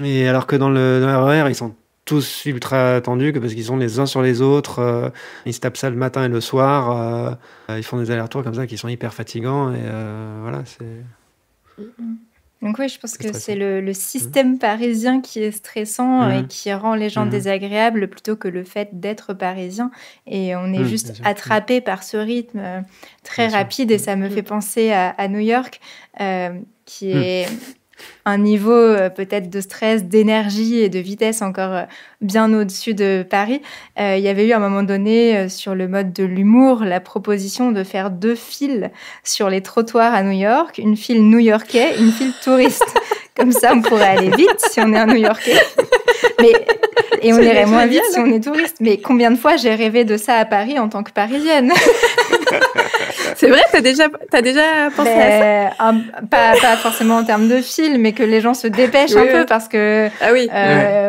Et alors que dans le RER, ils sont tous ultra tendus parce qu'ils sont les uns sur les autres, ils se tapent ça le matin et le soir, ils font des allers-retours comme ça qui sont hyper fatigants, et voilà, c'est... Donc oui, je pense que c'est le système parisien qui est stressant et qui rend les gens désagréables plutôt que le fait d'être parisien. Et on est juste attrapé par ce rythme très rapide. Et ça me fait penser à New York, qui est un niveau peut-être de stress, d'énergie et de vitesse encore bien au-dessus de Paris. Il y avait eu à un moment donné, sur le mode de l'humour, la proposition de faire 2 files sur les trottoirs à New York, une file new-yorkais, une file touriste. Comme ça, on pourrait aller vite si on est un New-Yorkais. Et on irait moins vite si on est touriste. Mais combien de fois j'ai rêvé de ça à Paris en tant que Parisienne? C'est vrai, t'as déjà pensé à ça? Pas forcément en termes de film, mais que les gens se dépêchent un peu parce que,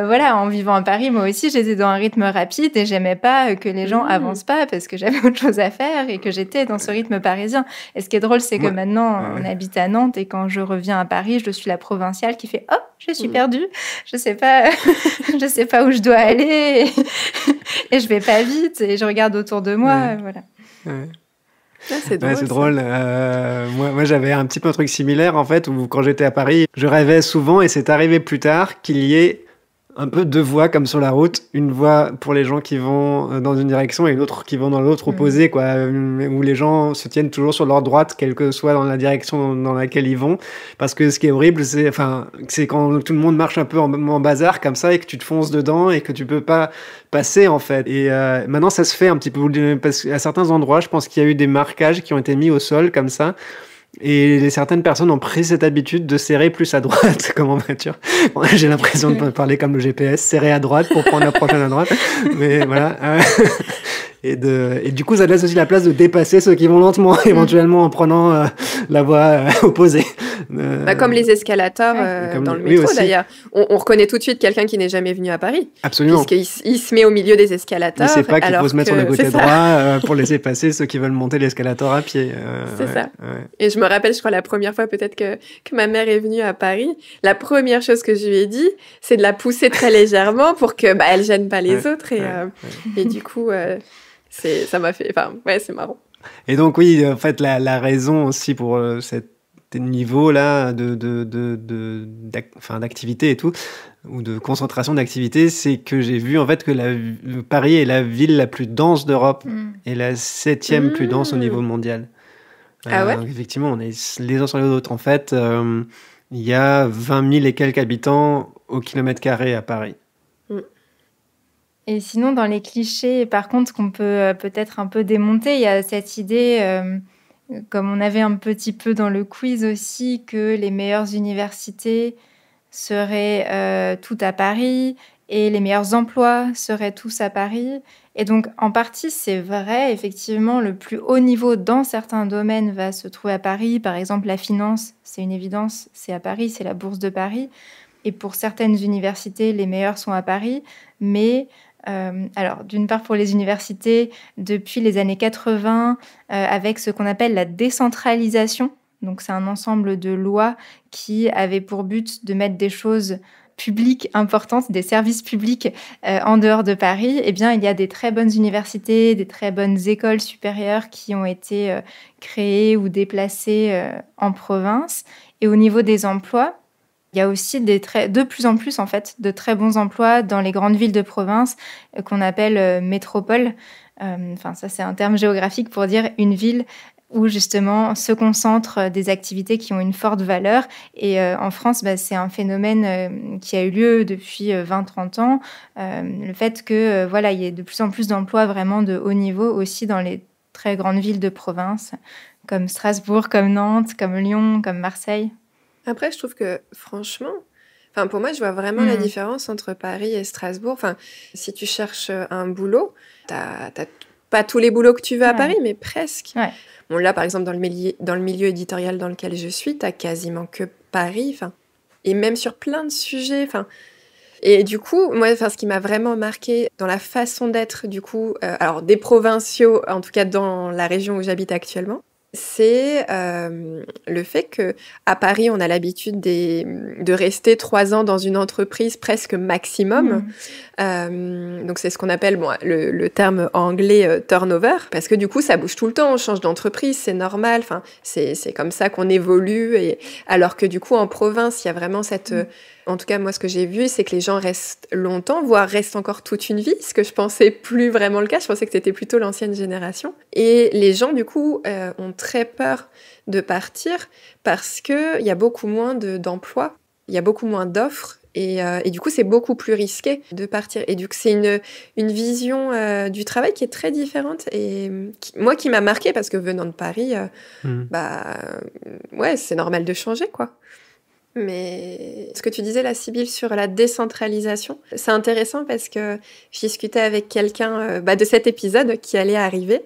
voilà, en vivant à Paris, moi aussi, j'étais dans un rythme rapide et j'aimais pas que les gens avancent pas parce que j'avais autre chose à faire et que j'étais dans ce rythme parisien. Et ce qui est drôle, c'est que maintenant, on habite à Nantes et quand je reviens à Paris, je suis la provinciale qui fait « Oh, je suis perdue, je sais pas où je dois aller et je vais pas vite et je regarde autour de moi. » Voilà. C'est drôle. C'est drôle. Moi, j'avais un petit peu un truc similaire, en fait, où quand j'étais à Paris, je rêvais souvent, et c'est arrivé plus tard, qu'il y ait un peu deux voies comme sur la route. Une voie pour les gens qui vont dans une direction et une autre qui vont dans l'autre opposée, quoi, où les gens se tiennent toujours sur leur droite, quelle que soit dans la direction dans laquelle ils vont. Parce que ce qui est horrible, c'est quand tout le monde marche un peu en bazar comme ça et que tu te fonces dedans et que tu peux pas passer, en fait. Et maintenant, ça se fait un petit peu, parce qu'à certains endroits, je pense qu'il y a eu des marquages qui ont été mis au sol comme ça. Et certaines personnes ont pris cette habitude de serrer plus à droite, comme en voiture. Bon, j'ai l'impression de parler comme le GPS, serrer à droite pour prendre la prochaine à droite. Mais voilà. Et du coup, ça laisse aussi la place de dépasser ceux qui vont lentement, éventuellement en prenant la voie opposée. Comme les escalators dans le métro, d'ailleurs. On reconnaît tout de suite quelqu'un qui n'est jamais venu à Paris. Absolument. Puisqu'il se met au milieu des escalators. Il ne sait pas qu'il faut se mettre sur le côté droit pour laisser passer ceux qui veulent monter l'escalator à pied. C'est ça. Ouais. Et je me rappelle, je crois, la première fois peut-être que ma mère est venue à Paris, la première chose que je lui ai dit, c'est de la pousser très légèrement pour que elle gêne pas les autres. Et du coup... ça m'a fait... Enfin, c'est marrant. Et donc, oui, en fait, la raison aussi pour cet niveau-là d'activité et tout, ou de concentration d'activité, c'est que j'ai vu, en fait, que Paris est la ville la plus dense d'Europe et la 7e plus dense au niveau mondial. Ah ouais? Donc, effectivement, on est les uns sur les autres. En fait, il y a 20 000 et quelques habitants au kilomètre carré à Paris. Et sinon, dans les clichés, par contre, qu'on peut peut-être un peu démonter, il y a cette idée, comme on avait un petit peu dans le quiz aussi, que les meilleures universités seraient toutes à Paris et les meilleurs emplois seraient tous à Paris. Et donc, en partie, c'est vrai. Effectivement, le plus haut niveau dans certains domaines va se trouver à Paris. Par exemple, la finance, c'est une évidence, c'est à Paris, c'est la Bourse de Paris. Et pour certaines universités, les meilleurs sont à Paris, mais... alors, d'une part pour les universités, depuis les années 80, avec ce qu'on appelle la décentralisation. Donc, c'est un ensemble de lois qui avaient pour but de mettre des choses publiques importantes, des services publics en dehors de Paris. Eh bien, il y a des très bonnes universités, des très bonnes écoles supérieures qui ont été créées ou déplacées en province. Et au niveau des emplois, il y a aussi de plus en plus, en fait, de très bons emplois dans les grandes villes de province qu'on appelle métropoles. Ça, c'est un terme géographique pour dire une ville où, justement, se concentrent des activités qui ont une forte valeur. Et en France, c'est un phénomène qui a eu lieu depuis 20-30 ans. Le fait que, il y ait de plus en plus d'emplois vraiment de haut niveau aussi dans les très grandes villes de province, comme Strasbourg, comme Nantes, comme Lyon, comme Marseille. Après, je trouve que, franchement, pour moi, je vois vraiment la différence entre Paris et Strasbourg. Si tu cherches un boulot, t'as pas tous les boulots que tu veux à Paris, mais presque. Ouais. Bon, là, par exemple, dans le milieu éditorial dans lequel je suis, t'as quasiment que Paris. Et même sur plein de sujets. Et du coup, moi, ce qui m'a vraiment marqué dans la façon d'être, du coup, alors des provinciaux, en tout cas dans la région où j'habite actuellement, c'est le fait qu'à Paris, on a l'habitude de rester 3 ans dans une entreprise presque maximum. Donc, c'est ce qu'on appelle le terme anglais turnover, parce que du coup, ça bouge tout le temps, on change d'entreprise, c'est normal. C'est comme ça qu'on évolue. Alors que du coup, en province, il y a vraiment cette... En tout cas, moi, ce que j'ai vu, c'est que les gens restent longtemps, voire restent encore toute une vie, ce que je pensais plus vraiment le cas. Je pensais que c'était plutôt l'ancienne génération. Et les gens, du coup, ont très peur de partir parce qu'il y a beaucoup moins d'emplois, il y a beaucoup moins d'offres. Et du coup, c'est beaucoup plus risqué de partir. Et du coup, c'est une vision du travail qui est très différente et qui m'a marquée parce que venant de Paris, c'est normal de changer, quoi. Mais ce que tu disais là, Sybille, sur la décentralisation, c'est intéressant parce que je discutais avec quelqu'un de cet épisode qui allait arriver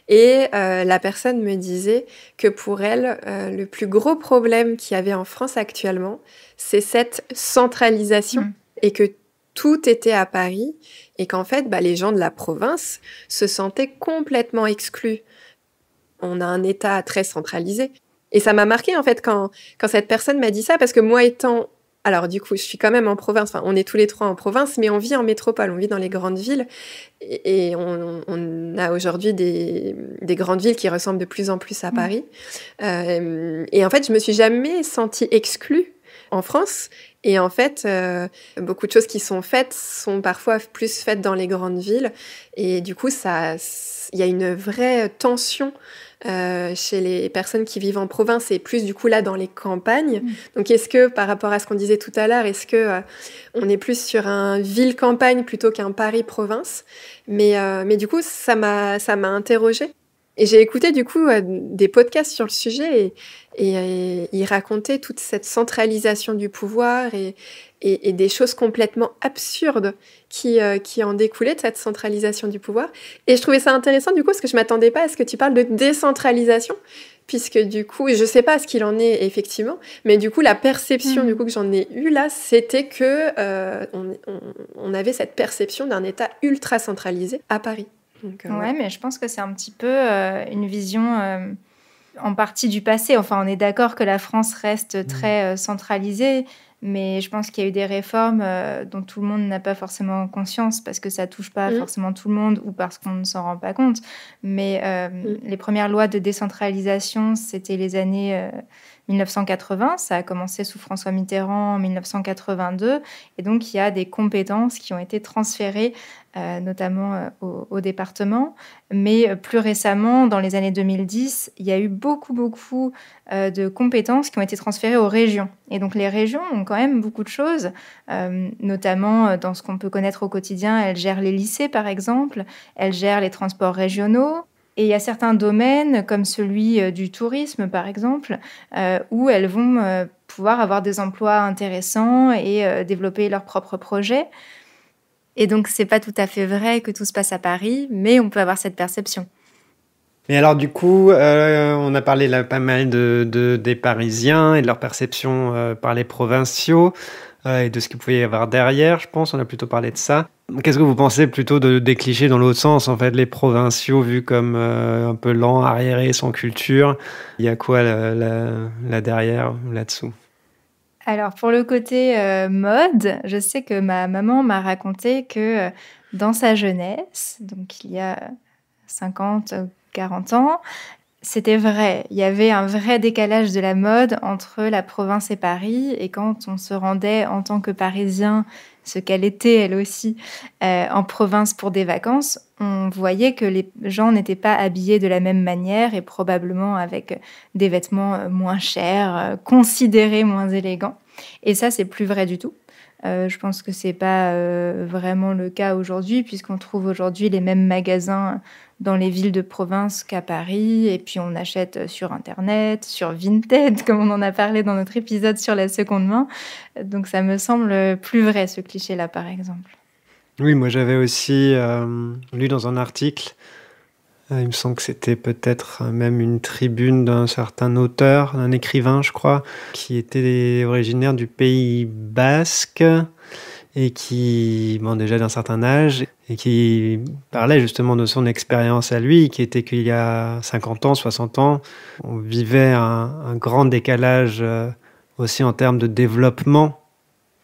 et la personne me disait que pour elle, le plus gros problème qu'il y avait en France actuellement, c'est cette centralisation et que tout était à Paris et qu'en fait, les gens de la province se sentaient complètement exclus. On a un État très centralisé. Et ça m'a marqué, en fait, quand cette personne m'a dit ça, parce que moi étant... Alors, du coup, je suis quand même en province, enfin, on est tous les trois en province, mais on vit en métropole, on vit dans les grandes villes, et on a aujourd'hui des grandes villes qui ressemblent de plus en plus à Paris. Et en fait, je me suis jamais sentie exclue en France, et en fait, beaucoup de choses qui sont faites sont parfois plus faites dans les grandes villes, et du coup, il y a une vraie tension chez les personnes qui vivent en province et plus du coup là dans les campagnes. Donc est-ce que par rapport à ce qu'on disait tout à l'heure, est-ce que on est plus sur un ville-campagne plutôt qu'un Paris-province, mais du coup ça m'a interrogée. Et j'ai écouté du coup des podcasts sur le sujet et ils racontaient toute cette centralisation du pouvoir et des choses complètement absurdes qui en découlaient de cette centralisation du pouvoir. Et je trouvais ça intéressant du coup parce que je m'attendais pas à ce que tu parles de décentralisation, puisque du coup, je sais pas ce qu'il en est effectivement, mais du coup la perception du coup que j'en ai eue là, c'était que on avait cette perception d'un État ultra centralisé à Paris. Donc, ouais, mais je pense que c'est un petit peu une vision en partie du passé. Enfin, on est d'accord que la France reste très centralisée, mais je pense qu'il y a eu des réformes dont tout le monde n'a pas forcément conscience parce que ça touche pas forcément tout le monde ou parce qu'on ne s'en rend pas compte. Mais les premières lois de décentralisation, c'était les années 1980. Ça a commencé sous François Mitterrand en 1982. Et donc, il y a des compétences qui ont été transférées notamment au département. Mais plus récemment, dans les années 2010, il y a eu beaucoup de compétences qui ont été transférées aux régions. Et donc, les régions ont quand même beaucoup de choses, notamment dans ce qu'on peut connaître au quotidien. Elles gèrent les lycées, par exemple. Elles gèrent les transports régionaux. Et il y a certains domaines, comme celui du tourisme, par exemple, où elles vont pouvoir avoir des emplois intéressants et développer leurs propres projets. Et donc, c'est pas tout à fait vrai que tout se passe à Paris, mais on peut avoir cette perception. Mais alors, du coup, on a parlé là pas mal des Parisiens et de leur perception par les provinciaux et de ce qu'il pouvait y avoir derrière, je pense. On a plutôt parlé de ça. Qu'est-ce que vous pensez plutôt des clichés dans l'autre sens, en fait, les provinciaux vus comme un peu lents, arriérés, sans culture? Il y a quoi là derrière, là-dessous? Alors, pour le côté mode, je sais que ma maman m'a raconté que dans sa jeunesse, donc il y a 50, 40 ans, c'était vrai. Il y avait un vrai décalage de la mode entre la province et Paris. Et quand on se rendait en tant que Parisien, ce qu'elle était elle aussi, en province pour des vacances, on voyait que les gens n'étaient pas habillés de la même manière et probablement avec des vêtements moins chers, considérés moins élégants. Et ça, c'est plus vrai du tout. Je pense que c'est pas vraiment le cas aujourd'hui, puisqu'on trouve aujourd'hui les mêmes magasins dans les villes de province qu'à Paris, et puis on achète sur Internet, sur Vinted, comme on en a parlé dans notre épisode sur la seconde main. Donc ça me semble plus vrai, ce cliché-là, par exemple. Oui, moi j'avais aussi lu dans un article, il me semble que c'était peut-être même une tribune d'un certain auteur, d'un écrivain, je crois, qui était originaire du Pays Basque et qui, déjà d'un certain âge, et qui parlait justement de son expérience à lui, qui était qu'il y a 50 ans, 60 ans, on vivait un grand décalage aussi en termes de développement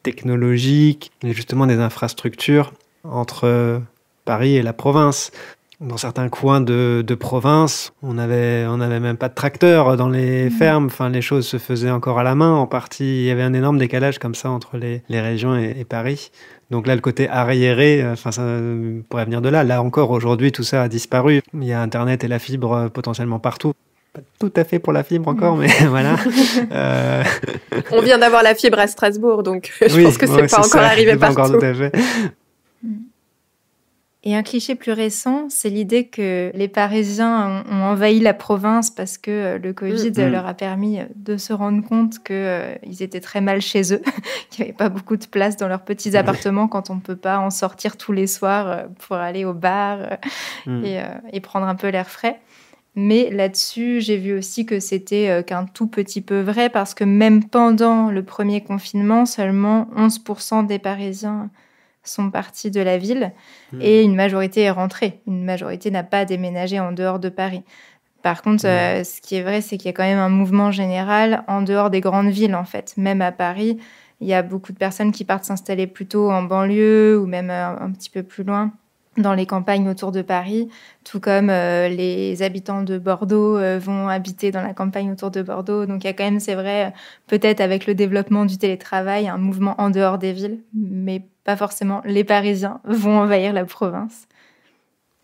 technologique et justement des infrastructures entre Paris et la province. Dans certains coins de province, on n'avait même pas de tracteur dans les fermes. Enfin, les choses se faisaient encore à la main. En partie, il y avait un énorme décalage comme ça entre les régions et Paris. Donc là, le côté arriéré, ça pourrait venir de là. Là encore, aujourd'hui, tout ça a disparu. Il y a Internet et la fibre potentiellement partout. Pas tout à fait pour la fibre encore, mais voilà. On vient d'avoir la fibre à Strasbourg, donc je pense que c'est pas encore arrivé partout. Pas encore tout à fait. Et un cliché plus récent, c'est l'idée que les Parisiens ont envahi la province parce que le Covid leur a permis de se rendre compte qu'ils étaient très mal chez eux, qu'il n'y avait pas beaucoup de place dans leurs petits appartements quand on ne peut pas en sortir tous les soirs pour aller au bar et prendre un peu l'air frais. Mais là-dessus, j'ai vu aussi que c'était qu'un tout petit peu vrai parce que même pendant le premier confinement, seulement 11% des Parisiens sont partis de la ville et une majorité est rentrée. Une majorité n'a pas déménagé en dehors de Paris. Par contre, ce qui est vrai, c'est qu'il y a quand même un mouvement général en dehors des grandes villes, en fait. Même à Paris, il y a beaucoup de personnes qui partent s'installer plutôt en banlieue ou même un petit peu plus loin, dans les campagnes autour de Paris, tout comme les habitants de Bordeaux vont habiter dans la campagne autour de Bordeaux. Donc il y a quand même, c'est vrai, peut-être avec le développement du télétravail, un mouvement en dehors des villes, mais pas forcément les Parisiens vont envahir la province,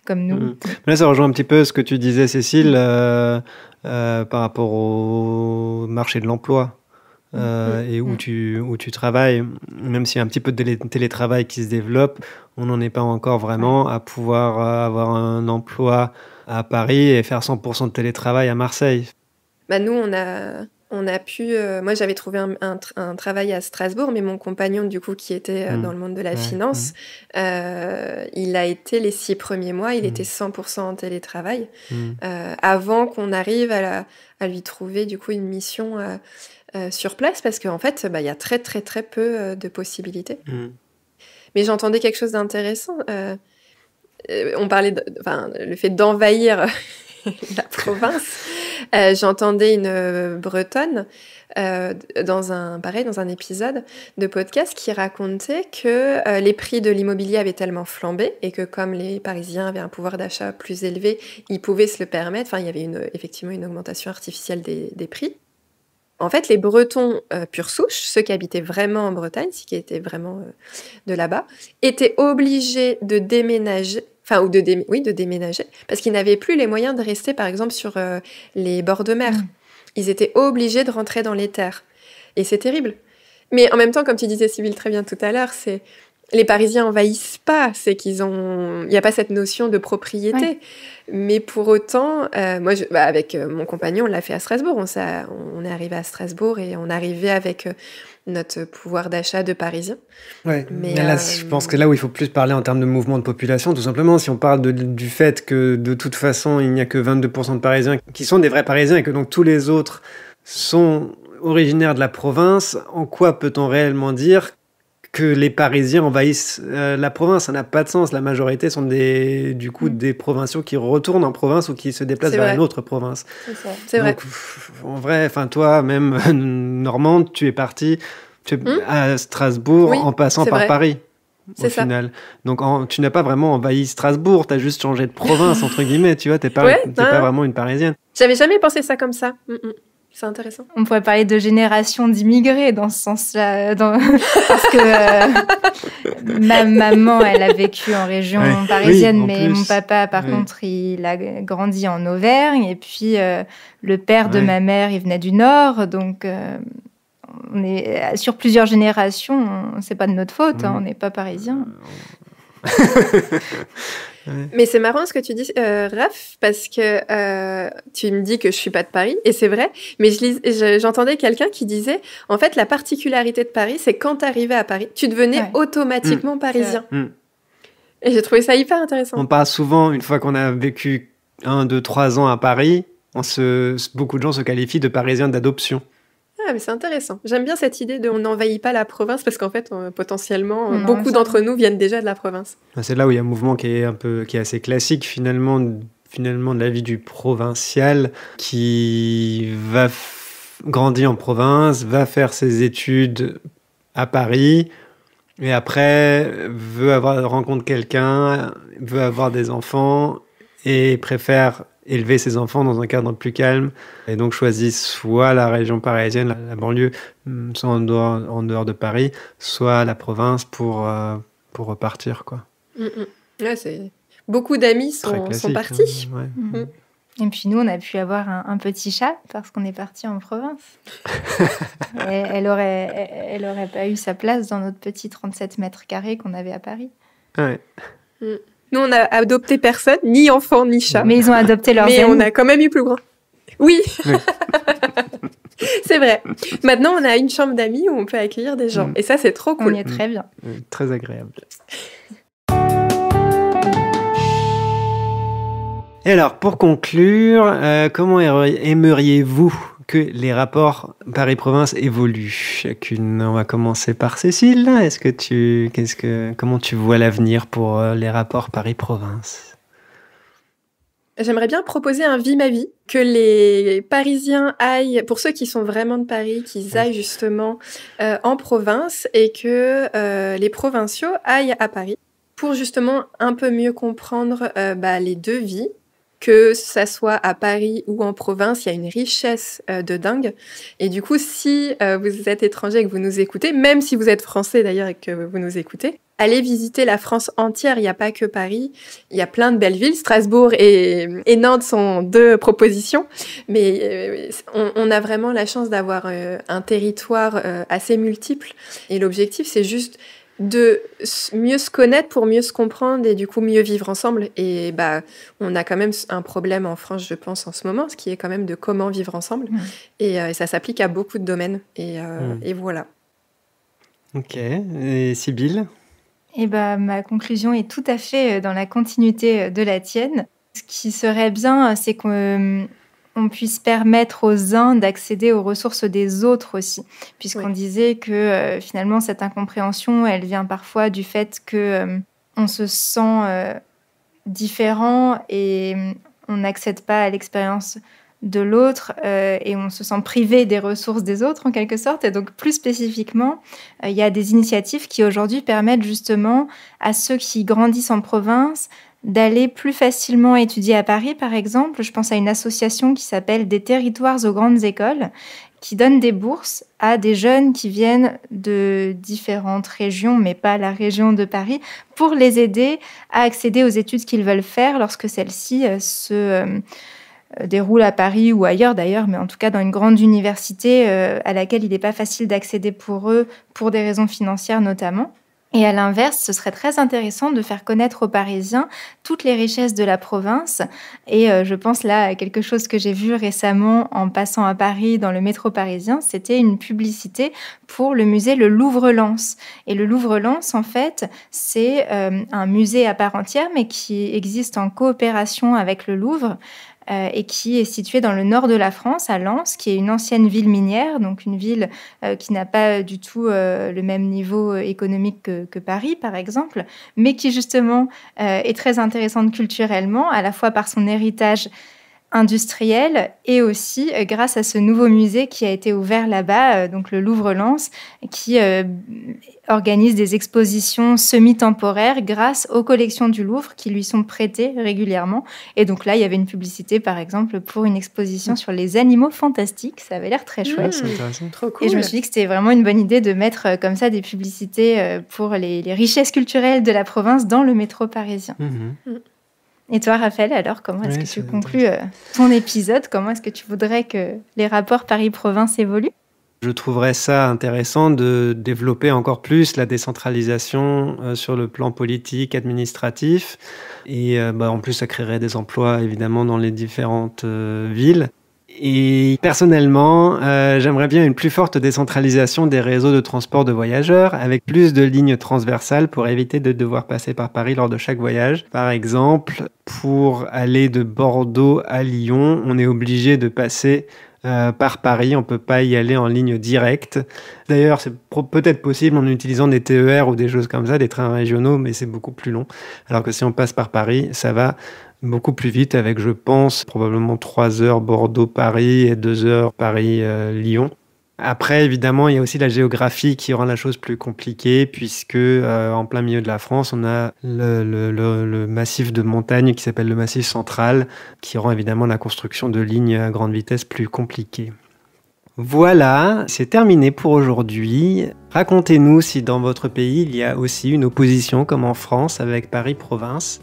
comme nous. Là, ça rejoint un petit peu ce que tu disais, Cécile, par rapport au marché de l'emploi. Et où tu travailles, même s'il y a un petit peu de télétravail qui se développe, on n'en est pas encore vraiment à pouvoir avoir un emploi à Paris et faire 100% de télétravail à Marseille. Nous, on a pu... moi, j'avais trouvé un travail à Strasbourg, mais mon compagnon, du coup, qui était dans le monde de la finance, il a été les 6 premiers mois, il était 100% en télétravail, avant qu'on arrive à lui trouver, du coup, une mission... sur place, parce qu'en fait, y a très, très, très peu de possibilités. Mais j'entendais quelque chose d'intéressant. On parlait le fait d'envahir la province. J'entendais une Bretonne dans un épisode de podcast qui racontait que les prix de l'immobilier avaient tellement flambé et que comme les Parisiens avaient un pouvoir d'achat plus élevé, ils pouvaient se le permettre. Enfin, il y avait effectivement une augmentation artificielle des prix. En fait, les Bretons pure souche, ceux qui habitaient vraiment en Bretagne, ceux qui étaient vraiment de là-bas, étaient obligés de déménager, de déménager, parce qu'ils n'avaient plus les moyens de rester, par exemple, sur les bords de mer. Ils étaient obligés de rentrer dans les terres. Et c'est terrible. Mais en même temps, comme tu disais, Sybille, très bien tout à l'heure, c'est... Les Parisiens envahissent pas, c'est qu'il n'y a pas cette notion de propriété. Ouais. Mais pour autant, moi, avec mon compagnon, on l'a fait à Strasbourg. On est arrivé à Strasbourg et on arrivait avec notre pouvoir d'achat de Parisiens. Ouais, mais là, je pense que là où il faut plus parler en termes de mouvement de population, tout simplement, si on parle du fait que de toute façon, il n'y a que 22% de Parisiens qui sont des vrais Parisiens et que donc tous les autres sont originaires de la province, en quoi peut-on réellement dire que les Parisiens envahissent la province? Ça n'a pas de sens. La majorité sont des provinciaux qui retournent en province ou qui se déplacent vers une autre province. C'est vrai. En vrai, toi, même Normande, tu es partie à Strasbourg en passant par Paris. Au final. Donc, tu n'as pas vraiment envahi Strasbourg, tu as juste changé de province, entre guillemets, tu vois, t'es pas vraiment une Parisienne. J'avais jamais pensé ça comme ça. C'est intéressant. On pourrait parler de génération d'immigrés dans ce sens-là, parce que ma maman, elle a vécu en région parisienne, mais mon papa, par contre, il a grandi en Auvergne, et puis le père de ma mère, il venait du Nord, donc on est sur plusieurs générations, c'est pas de notre faute, on n'est pas parisiens. Mais c'est marrant ce que tu dis, Raph, parce que tu me dis que je suis pas de Paris, et c'est vrai, mais j'entendais quelqu'un qui disait, en fait, la particularité de Paris, c'est quand tu arrivais à Paris, tu devenais automatiquement parisien. Et j'ai trouvé ça hyper intéressant. On parle souvent, une fois qu'on a vécu 1, 2, 3 ans à Paris, beaucoup de gens se qualifient de parisiens d'adoption. Ah, mais c'est intéressant. J'aime bien cette idée de on n'envahit pas la province parce qu'en fait, potentiellement, beaucoup d'entre nous viennent déjà de la province. C'est là où il y a un mouvement qui est assez classique finalement de la vie du provincial qui va grandir en province, va faire ses études à Paris et après rencontre quelqu'un, veut avoir des enfants et préfère élever ses enfants dans un cadre plus calme et donc choisit soit la région parisienne, la banlieue, soit en dehors de Paris, soit la province pour repartir, quoi. Ouais, beaucoup d'amis sont partis. Et puis nous, on a pu avoir un petit chat parce qu'on est parti en province. Elle aurait pas eu sa place dans notre petit 37 mètres carrés qu'on avait à Paris. Ouais. Nous, on a adopté personne, ni enfant, ni chat. Mais ils ont adopté leurs amis. Mais on a quand même eu plus grand. Oui. C'est vrai. Maintenant, on a une chambre d'amis où on peut accueillir des gens. Et ça, c'est trop cool. On y est très bien. Très agréable. Et alors, pour conclure, comment aimeriez-vous que les rapports Paris-Province évoluent chacune? On va commencer par Cécile. Comment tu vois l'avenir pour les rapports Paris-Province? J'aimerais bien proposer un Vie ma vie, que les Parisiens aillent, pour ceux qui sont vraiment de Paris, qu'ils aillent justement en province et que les provinciaux aillent à Paris pour justement un peu mieux comprendre les deux vies. Que ça soit à Paris ou en province, il y a une richesse de dingue. Et du coup, si vous êtes étranger et que vous nous écoutez, même si vous êtes français d'ailleurs et que vous nous écoutez, allez visiter la France entière. Il n'y a pas que Paris. Il y a plein de belles villes. Strasbourg et Nantes sont deux propositions. Mais on a vraiment la chance d'avoir un territoire assez multiple. Et l'objectif, c'est juste de mieux se connaître pour mieux se comprendre et du coup mieux vivre ensemble. Et on a quand même un problème en France, je pense, en ce moment, ce qui est quand même de comment vivre ensemble. Et ça s'applique à beaucoup de domaines. Et voilà. Ok. Et Sybille? Ma conclusion est tout à fait dans la continuité de la tienne. Ce qui serait bien, c'est qu'on puisse permettre aux uns d'accéder aux ressources des autres aussi. Puisqu'on disait que finalement, cette incompréhension, elle vient parfois du fait qu'on se sent différent et on n'accède pas à l'expérience de l'autre et on se sent privé des ressources des autres en quelque sorte. Et donc plus spécifiquement, il y a des initiatives qui aujourd'hui permettent justement à ceux qui grandissent en province d'aller plus facilement étudier à Paris, par exemple. Je pense à une association qui s'appelle Des territoires aux grandes écoles, qui donne des bourses à des jeunes qui viennent de différentes régions, mais pas la région de Paris, pour les aider à accéder aux études qu'ils veulent faire lorsque celles-ci se déroulent à Paris ou ailleurs d'ailleurs, mais en tout cas dans une grande université à laquelle il n'est pas facile d'accéder pour eux, pour des raisons financières notamment. Et à l'inverse, ce serait très intéressant de faire connaître aux Parisiens toutes les richesses de la province. Et je pense là à quelque chose que j'ai vu récemment en passant à Paris dans le métro parisien. C'était une publicité pour le musée Le Louvre-Lens. Et le Louvre-Lens, en fait, c'est un musée à part entière, mais qui existe en coopération avec le Louvre. Et qui est située dans le nord de la France, à Lens, qui est une ancienne ville minière, donc une ville qui n'a pas du tout le même niveau économique que Paris, par exemple, mais qui justement est très intéressante culturellement, à la fois par son héritage industriel et aussi grâce à ce nouveau musée qui a été ouvert là-bas, donc le Louvre-Lens, qui organise des expositions semi-temporaires grâce aux collections du Louvre qui lui sont prêtées régulièrement. Et donc là, il y avait une publicité, par exemple, pour une exposition sur les animaux fantastiques. Ça avait l'air très chouette. C'est trop cool. Et je me suis dit que c'était vraiment une bonne idée de mettre comme ça des publicités pour les richesses culturelles de la province dans le métro parisien. Et toi, Raphaël, alors, comment est-ce que tu conclus ton épisode? Comment est-ce que tu voudrais que les rapports Paris-Province évoluent? Je trouverais ça intéressant de développer encore plus la décentralisation sur le plan politique, administratif. Et en plus, ça créerait des emplois, évidemment, dans les différentes villes. Et personnellement, j'aimerais bien une plus forte décentralisation des réseaux de transport de voyageurs avec plus de lignes transversales pour éviter de devoir passer par Paris lors de chaque voyage. Par exemple, pour aller de Bordeaux à Lyon, on est obligé de passer par Paris, on ne peut pas y aller en ligne directe. D'ailleurs, c'est peut-être possible en utilisant des TER ou des choses comme ça, des trains régionaux, mais c'est beaucoup plus long. Alors que si on passe par Paris, ça va beaucoup plus vite avec, je pense, probablement 3 heures Bordeaux-Paris et 2 heures Paris-Lyon. Après, évidemment, il y a aussi la géographie qui rend la chose plus compliquée puisque en plein milieu de la France, on a le massif de montagnes qui s'appelle le massif central qui rend évidemment la construction de lignes à grande vitesse plus compliquée. Voilà, c'est terminé pour aujourd'hui. Racontez-nous si dans votre pays, il y a aussi une opposition comme en France avec Paris-Province.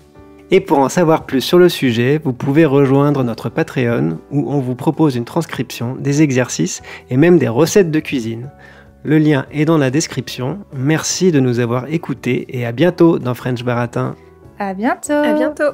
Et pour en savoir plus sur le sujet, vous pouvez rejoindre notre Patreon où on vous propose une transcription, des exercices et même des recettes de cuisine. Le lien est dans la description. Merci de nous avoir écoutés et à bientôt dans French Baratin. À bientôt. À bientôt.